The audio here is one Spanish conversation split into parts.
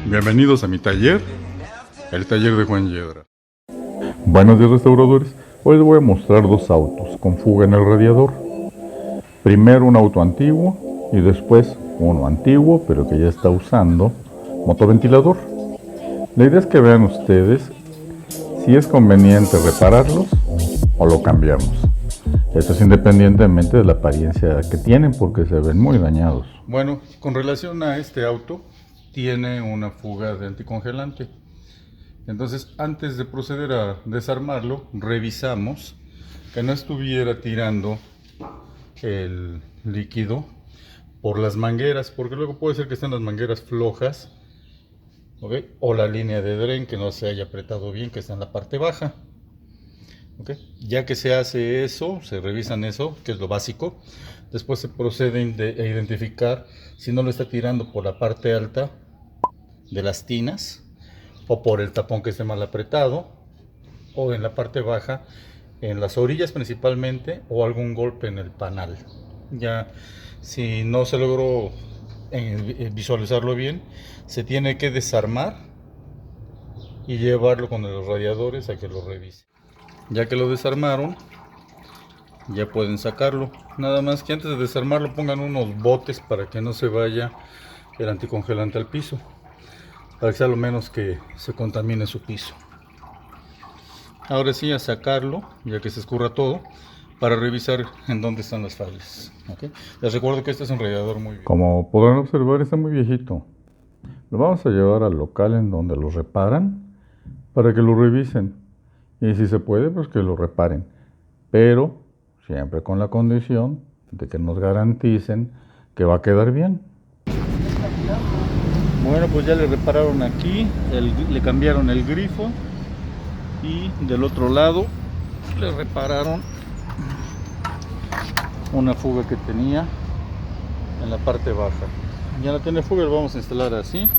Bienvenidos a mi taller, el taller de Juan Yedra. Buenos días, restauradores. Hoy les voy a mostrar dos autos con fuga en el radiador. Primero un auto antiguo y después uno antiguo pero que ya está usando motoventilador. La idea es que vean ustedes si es conveniente repararlos o lo cambiamos. Esto es independientemente de la apariencia que tienen, porque se ven muy dañados. Bueno, con relación a este auto, tiene una fuga de anticongelante. Entonces, antes de proceder a desarmarlo, revisamos que no estuviera tirando el líquido por las mangueras, porque luego puede ser que estén las mangueras flojas, ¿okay? O la línea de dren que no se haya apretado bien, que está en la parte baja. Okay. Ya que se hace eso, se revisan eso, que es lo básico, después se procede a identificar si no lo está tirando por la parte alta de las tinas o por el tapón que esté mal apretado, o en la parte baja, en las orillas principalmente, o algún golpe en el panal. Ya si no se logró visualizarlo bien, se tiene que desarmar y llevarlo con los radiadores a que lo revise. Ya que lo desarmaron, ya pueden sacarlo. Nada más que antes de desarmarlo pongan unos botes para que no se vaya el anticongelante al piso, para que sea lo menos que se contamine su piso. Ahora sí, a sacarlo, ya que se escurra todo, para revisar en dónde están las fallas. ¿Okay? Les recuerdo que este es un radiador muy viejo. Como podrán observar, está muy viejito. Lo vamos a llevar al local en donde lo reparan para que lo revisen. Y si se puede, pues que lo reparen. Pero siempre con la condición de que nos garanticen que va a quedar bien. Bueno, pues ya le repararon aquí, le cambiaron el grifo. Y del otro lado le repararon una fuga que tenía en la parte baja. Ya no tiene fuga, lo vamos a instalar así,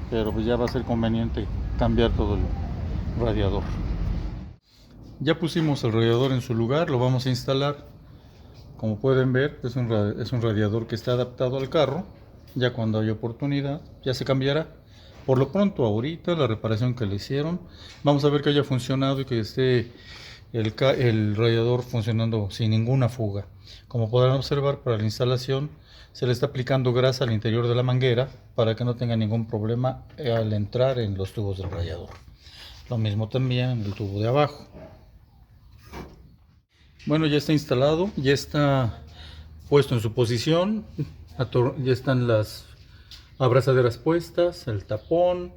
pero pues ya va a ser conveniente cambiar todo el radiador. Ya pusimos el radiador en su lugar, lo vamos a instalar. Como pueden ver, es un radiador que está adaptado al carro. Ya cuando haya oportunidad, ya se cambiará. Por lo pronto, ahorita, la reparación que le hicieron, vamos a ver que haya funcionado y que esté el radiador funcionando sin ninguna fuga. Como podrán observar, para la instalación se le está aplicando grasa al interior de la manguera para que no tenga ningún problema al entrar en los tubos del radiador. Lo mismo también en el tubo de abajo. Bueno, ya está instalado, ya está puesto en su posición, ya están las abrazaderas puestas, el tapón,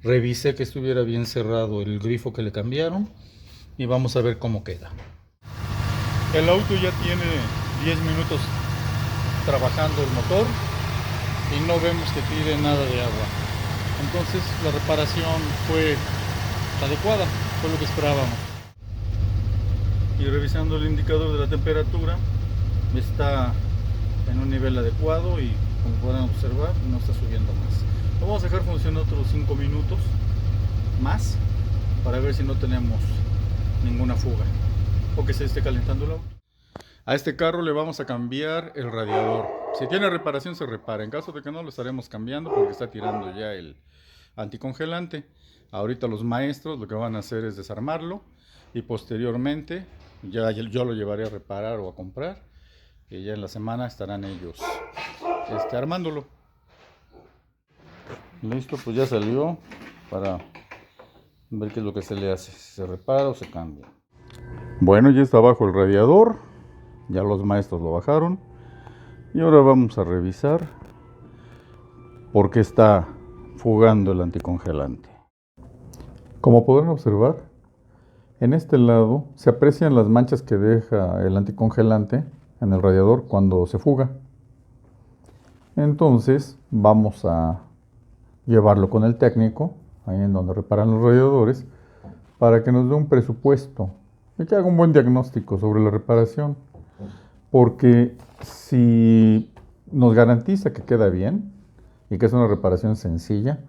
revisé que estuviera bien cerrado el grifo que le cambiaron y vamos a ver cómo queda. El auto ya tiene 10 minutos trabajando el motor y no vemos que tire nada de agua. Entonces la reparación fue adecuada, fue lo que esperábamos. Y revisando el indicador de la temperatura, está en un nivel adecuado y como pueden observar no está subiendo más. Lo vamos a dejar funcionar otros 5 minutos más para ver si no tenemos ninguna fuga o que se esté calentando el auto. A este carro le vamos a cambiar el radiador. Si tiene reparación se repara, en caso de que no lo estaremos cambiando porque está tirando ya el anticongelante. Ahorita los maestros lo que van a hacer es desarmarlo y posteriormente yo lo llevaré a reparar o a comprar, y ya en la semana estarán ellos armándolo. Listo, pues ya salió, para ver qué es lo que se le hace, si se repara o se cambia. Bueno, ya está abajo el radiador, ya los maestros lo bajaron y ahora vamos a revisar por qué está fugando el anticongelante. Como podrán observar, en este lado se aprecian las manchas que deja el anticongelante en el radiador cuando se fuga. Entonces vamos a llevarlo con el técnico, ahí en donde reparan los radiadores, para que nos dé un presupuesto y que haga un buen diagnóstico sobre la reparación. Porque si nos garantiza que queda bien y que es una reparación sencilla,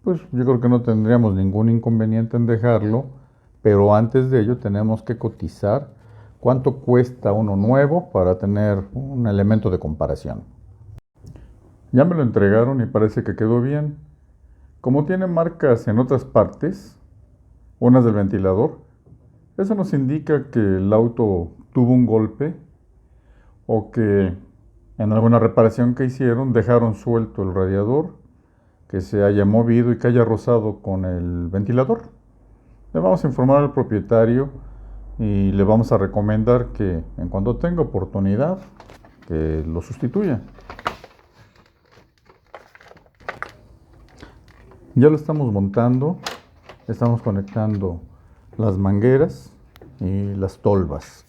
pues yo creo que no tendríamos ningún inconveniente en dejarlo, pero antes de ello tenemos que cotizar cuánto cuesta uno nuevo para tener un elemento de comparación. Ya me lo entregaron y parece que quedó bien. Como tiene marcas en otras partes, unas del ventilador, eso nos indica que el auto tuvo un golpe o que en alguna reparación que hicieron dejaron suelto el radiador, que se haya movido y que haya rozado con el ventilador. Le vamos a informar al propietario y le vamos a recomendar que en cuanto tenga oportunidad que lo sustituya. Ya lo estamos montando, estamos conectando las mangueras y las tolvas.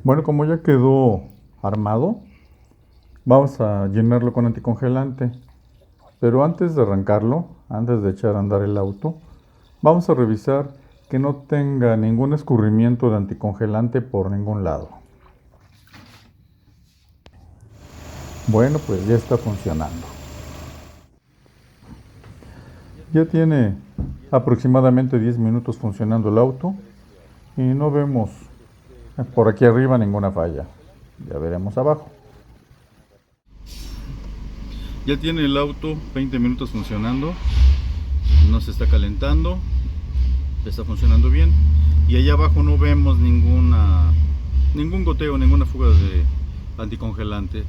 Bueno, como ya quedó armado, vamos a llenarlo con anticongelante. Pero antes de arrancarlo, antes de echar a andar el auto, vamos a revisar que no tenga ningún escurrimiento de anticongelante por ningún lado. Bueno, pues ya está funcionando. Ya tiene aproximadamente 10 minutos funcionando el auto y no vemos por aquí arriba ninguna falla. Ya veremos abajo. Ya tiene el auto 20 minutos funcionando, no se está calentando, está funcionando bien y allá abajo no vemos ningún goteo, ninguna fuga de anticongelante.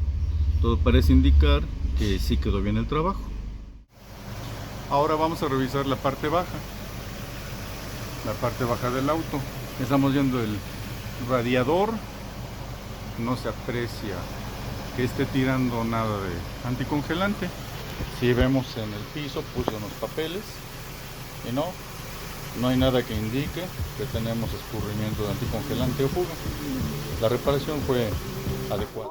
Todo parece indicar que sí quedó bien el trabajo. Ahora vamos a revisar la parte baja del auto. Estamos viendo el radiador, no se aprecia que esté tirando nada de anticongelante. Si vemos en el piso, puse unos papeles y no hay nada que indique que tenemos escurrimiento de anticongelante o fuga. La reparación fue adecuada.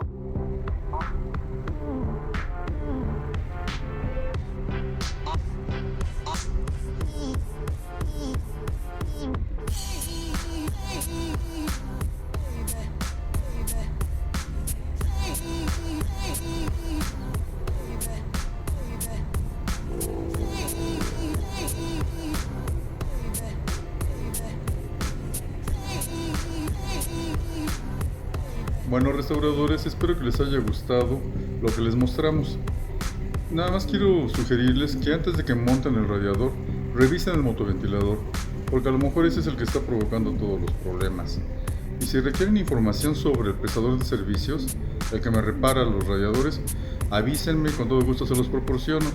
Bueno, restauradores, espero que les haya gustado lo que les mostramos. Nada más quiero sugerirles que antes de que monten el radiador, revisen el motoventilador, porque a lo mejor ese es el que está provocando todos los problemas. Y si requieren información sobre el prestador de servicios, el que me repara los radiadores, avísenme, con todo gusto se los proporciono.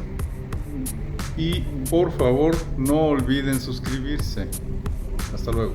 Y por favor, no olviden suscribirse. Hasta luego.